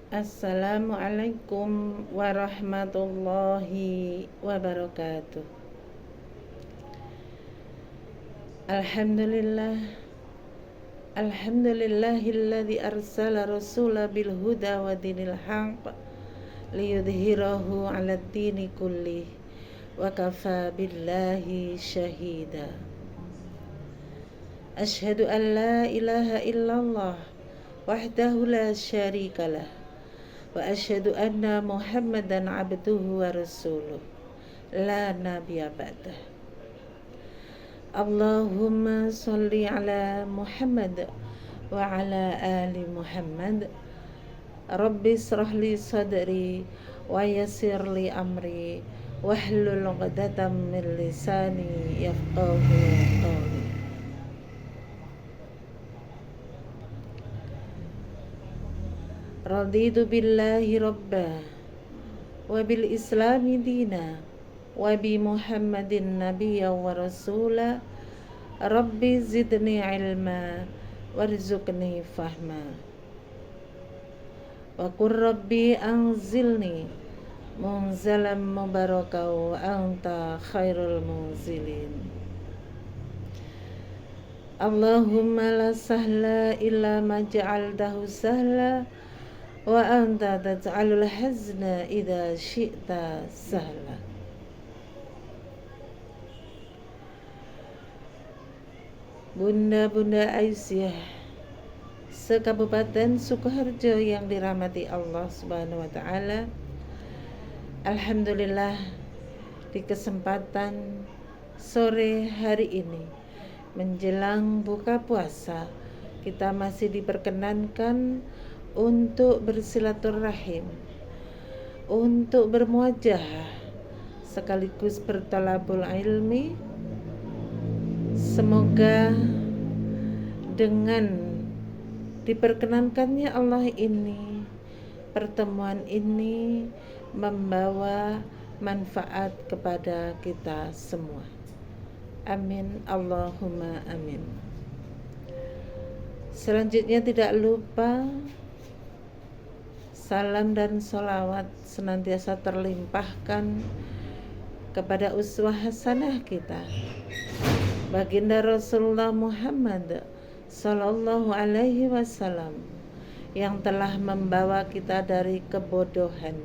Assalamualaikum warahmatullahi wabarakatuh. Alhamdulillah, alhamdulillahilladzi arsala rasula bil huda wa dinil haqq liyudhhirahu 'alad dini kullih wa kafa billahi syahida. Asyhadu an la ilaha illallah wahdahu la syarikalah wa asyhadu anna Muhammadan abduhu wa rasuluh la nabiyya ba'dah. Allahumma sholli ala Muhammad wa ala ali Muhammad. Rabbi israh li sadri wa yassir li amri wahlul 'uqdatam min lisani yafqahu qawli. Raditu billahi rabba wa bil islami dina wa bi Muhammadin nabiyya wa rasula. Rabbi zidni ilma warzuqni fahma wa qur rabbi anzilni munzalam mubaraka wa anta khairul munzilin. Allahumma la sahla illa ma ja'altahu sahla wa anta taj'alul hazna idza syi'ta sahla. Bunda-bunda Aisyah se-Kabupaten Sukoharjo yang dirahmati Allah Subhanahu wa taala. Alhamdulillah, di kesempatan sore hari ini menjelang buka puasa, kita masih diperkenankan untuk bersilaturahim, untuk bermuajahah sekaligus bertalabul ilmi. Semoga dengan diperkenankannya Allah ini, pertemuan ini membawa manfaat kepada kita semua. Amin, Allahumma amin. Selanjutnya tidak lupa salam dan sholawat senantiasa terlimpahkan kepada uswah hasanah kita, baginda Rasulullah Muhammad Sallallahu Alaihi Wasallam, yang telah membawa kita dari kebodohan,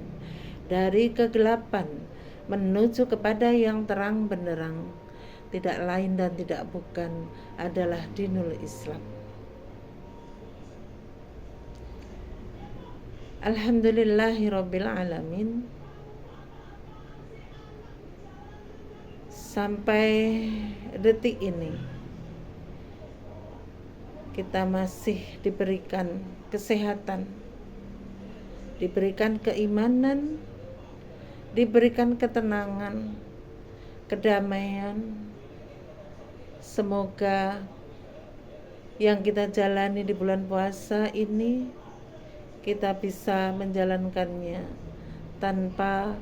dari kegelapan menuju kepada yang terang benderang, tidak lain dan tidak bukan adalah dinul Islam. Alhamdulillahirabbil alamin. Sampai detik ini kita masih diberikan kesehatan, diberikan keimanan, diberikan ketenangan, kedamaian. Semoga yang kita jalani di bulan puasa ini kita bisa menjalankannya tanpa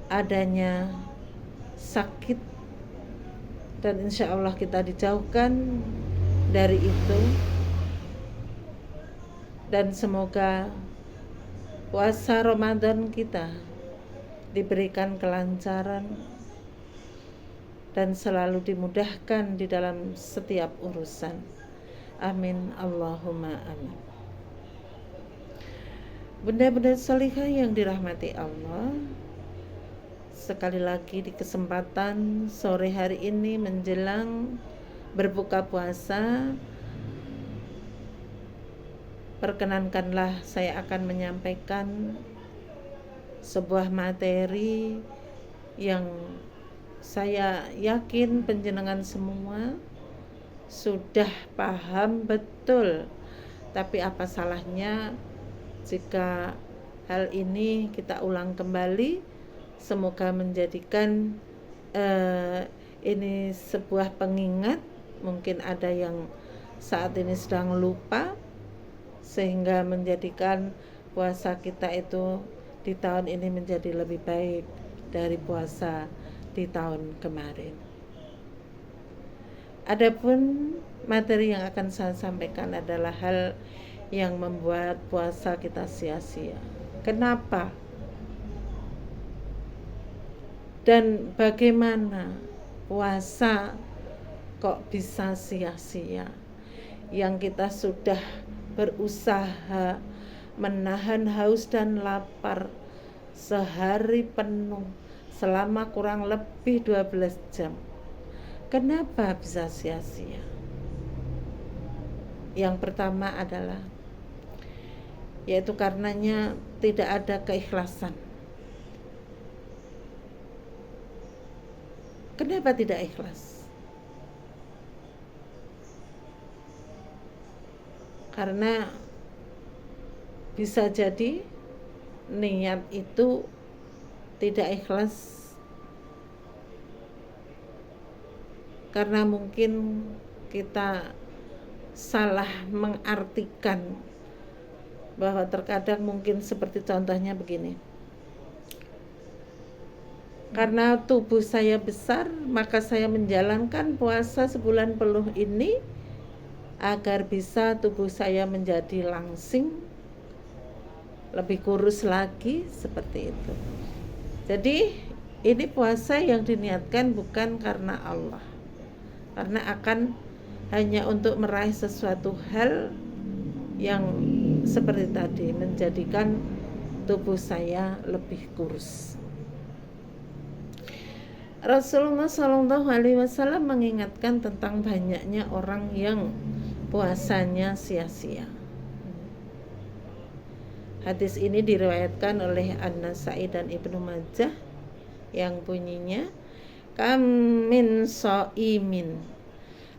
adanya sakit, dan insya Allah kita dijauhkan dari itu. Dan semoga puasa Ramadan kita diberikan kelancaran dan selalu dimudahkan di dalam setiap urusan. Amin, Allahumma amin. Bunda-bunda salihah yang dirahmati Allah, sekali lagi di kesempatan sore hari ini menjelang berbuka puasa, perkenankanlah saya akan menyampaikan sebuah materi yang saya yakin panjenengan semua sudah paham betul. Tapi apa salahnya jika hal ini kita ulang kembali? Semoga menjadikan ini sebuah pengingat. Mungkin ada yang saat ini sedang lupa, sehingga menjadikan puasa kita itu di tahun ini menjadi lebih baik dari puasa di tahun kemarin. Adapun materi yang akan saya sampaikan adalah hal yang membuat puasa kita sia-sia. Kenapa? Dan bagaimana puasa kok bisa sia-sia? Yang kita sudah berusaha menahan haus dan lapar sehari penuh selama kurang lebih 12 jam. Kenapa bisa sia-sia? Yang pertama adalah yaitu karenanya tidak ada keikhlasan. Kenapa tidak ikhlas? Karena bisa jadi niat itu tidak ikhlas karena mungkin kita salah mengartikan, bahwa terkadang mungkin seperti contohnya begini, karena tubuh saya besar maka saya menjalankan puasa sebulan penuh ini agar bisa tubuh saya menjadi langsing, lebih kurus lagi, seperti itu. Jadi ini puasa yang diniatkan bukan karena Allah, karena akan hanya untuk meraih sesuatu hal yang seperti tadi, menjadikan tubuh saya lebih kurus. Rasulullah SAW mengingatkan tentang banyaknya orang yang puasanya sia-sia. Hadis ini diriwayatkan oleh An-Nasa'i dan Ibnu Majah yang bunyinya, kam min shaimin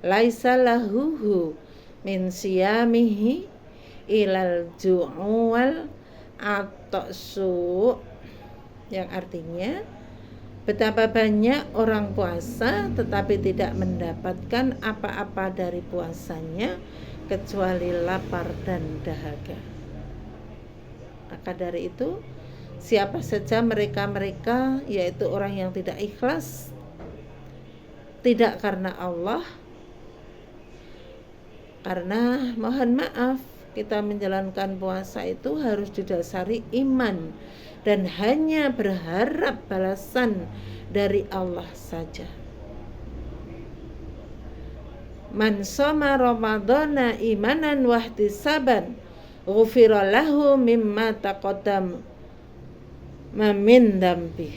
laisa lahu min siyamihi ilal ju'u wal atsu, yang artinya betapa banyak orang puasa tetapi tidak mendapatkan apa-apa dari puasanya kecuali lapar dan dahaga. Maka dari itu, siapa saja mereka-mereka, yaitu orang yang tidak ikhlas, tidak karena Allah, karena mohon maaf, kita menjalankan puasa itu harus didasari iman dan hanya berharap balasan dari Allah saja. Man shoma ramadhana imanan wahtisaban ghufira lahu mimma taqaddam min dambi.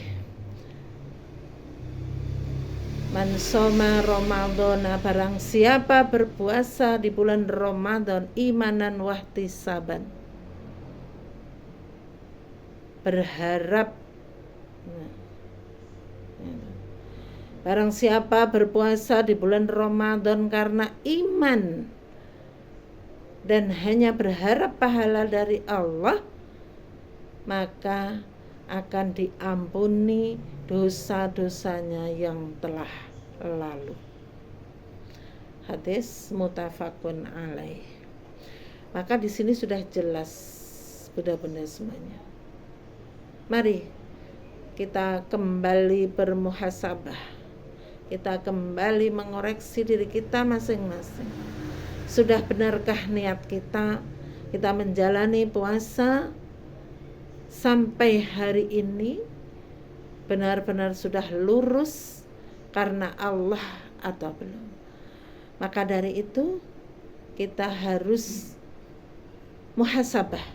Man shoma ramadhana, barang siapa berpuasa di bulan Ramadan imanan wahtisaban, berharap. Barang siapa berpuasa di bulan Ramadan karena iman dan hanya berharap pahala dari Allah, maka akan diampuni dosa-dosanya yang telah lalu. Hadis muttafaqun alaih. Maka di sini sudah jelas bunda-bunda semuanya. Mari kita kembali bermuhasabah. Kita kembali mengoreksi diri kita masing-masing. Sudah benarkah niat kita menjalani puasa sampai hari ini benar-benar sudah lurus karena Allah atau belum? Maka dari itu kita harus muhasabah.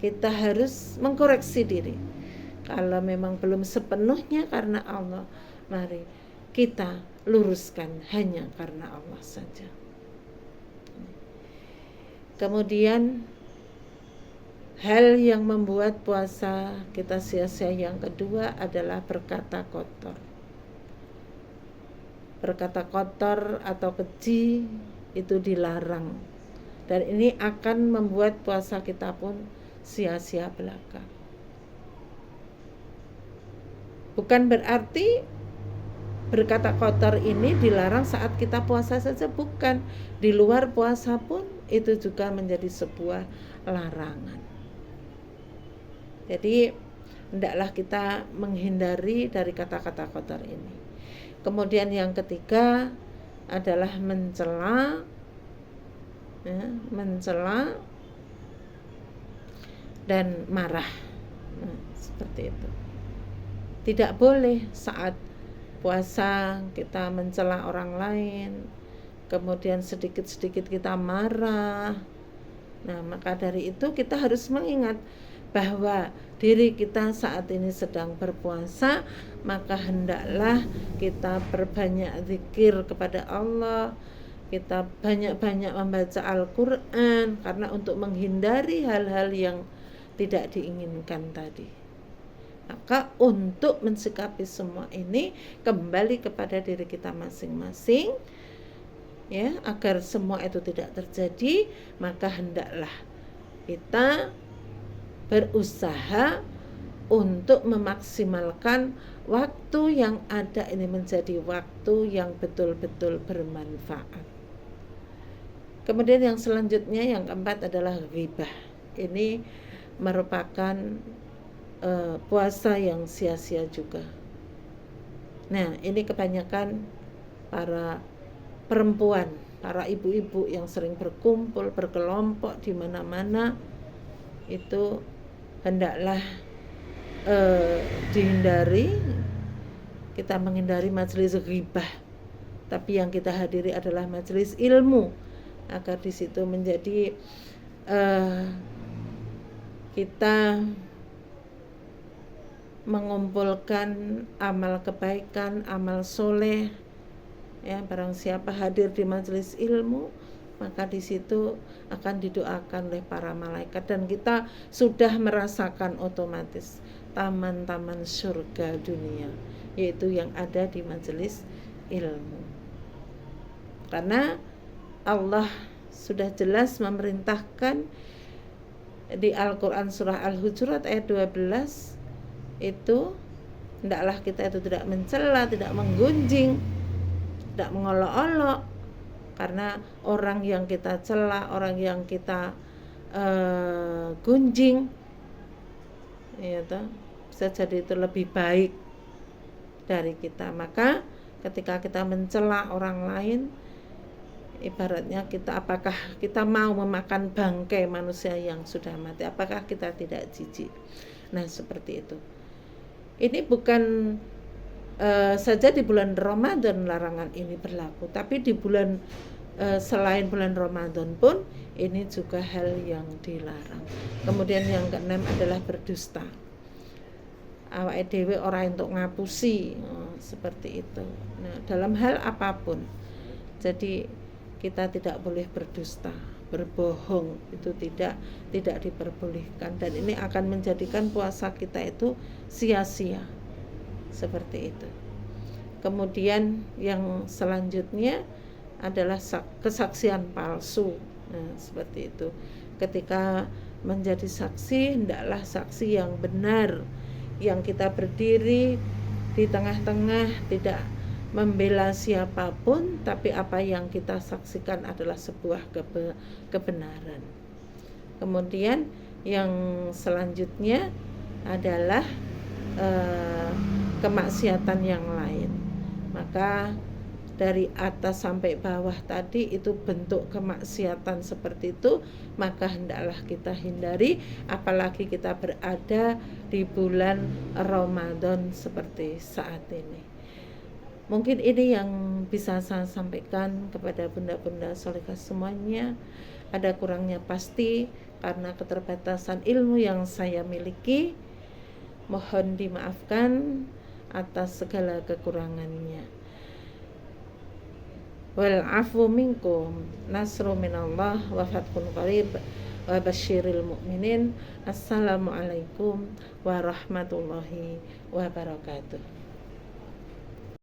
Kita harus mengkoreksi diri. Kalau memang belum sepenuhnya karena Allah, mari kita luruskan hanya karena Allah saja. Kemudian hal yang membuat puasa kita sia-sia yang kedua adalah berkata kotor. Berkata kotor atau keji itu dilarang, dan ini akan membuat puasa kita pun sia-sia belaka. Bukan berarti berkata kotor ini dilarang saat kita puasa saja, bukan. Di luar puasa pun itu juga menjadi sebuah larangan. Jadi hendaklah kita menghindari dari kata-kata kotor ini. Kemudian yang ketiga, adalah mencela, ya, mencela dan marah. Nah, seperti itu. Tidak boleh saat puasa kita mencela orang lain, kemudian sedikit-sedikit kita marah. Nah, maka dari itu kita harus mengingat bahwa diri kita saat ini sedang berpuasa, maka hendaklah kita perbanyak zikir kepada Allah, kita banyak-banyak membaca Al-Quran, karena untuk menghindari hal-hal yang tidak diinginkan tadi. Maka untuk mensikapi semua ini, kembali kepada diri kita masing-masing, ya, agar semua itu tidak terjadi, maka hendaklah kita berusaha untuk memaksimalkan waktu yang ada ini menjadi waktu yang betul-betul bermanfaat. Kemudian yang selanjutnya, yang keempat adalah ghibah. Ini merupakan puasa yang sia-sia juga. Nah, ini kebanyakan para perempuan, para ibu-ibu yang sering berkumpul, berkelompok di mana-mana, itu hendaklah dihindari. Kita menghindari majelis ghibah, tapi yang kita hadiri adalah majelis ilmu, agar di situ menjadi kita mengumpulkan amal kebaikan, amal soleh. Ya, barang siapa hadir di majelis ilmu, maka di situ akan didoakan oleh para malaikat, dan kita sudah merasakan otomatis taman-taman surga dunia, yaitu yang ada di majelis ilmu. Karena Allah sudah jelas memerintahkan di Al-Quran surah Al-Hujurat ayat 12, itu hendaklah kita itu tidak mencela, tidak menggunjing, tidak mengolok-olok. Karena orang yang kita cela, orang yang kita gunjing, ya toh, bisa jadi itu lebih baik dari kita. Maka ketika kita mencela orang lain, ibaratnya kita, apakah kita mau memakan bangkai manusia yang sudah mati? Apakah kita tidak jijik? Nah, seperti itu. Ini bukan saja di bulan Ramadan larangan ini berlaku, tapi di bulan selain bulan Ramadan pun ini juga hal yang dilarang. Kemudian yang keenam adalah berdusta. Awake dhewe ora entuk ngapusi, seperti itu. Nah, dalam hal apapun. Jadi kita tidak boleh berdusta, berbohong, itu tidak diperbolehkan, dan ini akan menjadikan puasa kita itu sia-sia. Seperti itu. Kemudian yang selanjutnya adalah kesaksian palsu. Nah, seperti itu. Ketika menjadi saksi, hendaklah saksi yang benar, yang kita berdiri di tengah-tengah, tidak membela siapapun, tapi apa yang kita saksikan adalah sebuah kebenaran. Kemudian yang selanjutnya adalah kemaksiatan yang lain. Maka dari atas sampai bawah tadi itu bentuk kemaksiatan seperti itu, maka hendaklah kita hindari, apalagi kita berada di bulan Ramadan seperti saat ini. Mungkin ini yang bisa saya sampaikan kepada bunda-bunda solehah semuanya. Ada kurangnya pasti karena keterbatasan ilmu yang saya miliki. Mohon dimaafkan atas segala kekurangannya. Wal afu minkum nasru minallah wa fathun qarib wa basyiril mu'minin. Assalamualaikum warahmatullahi wabarakatuh.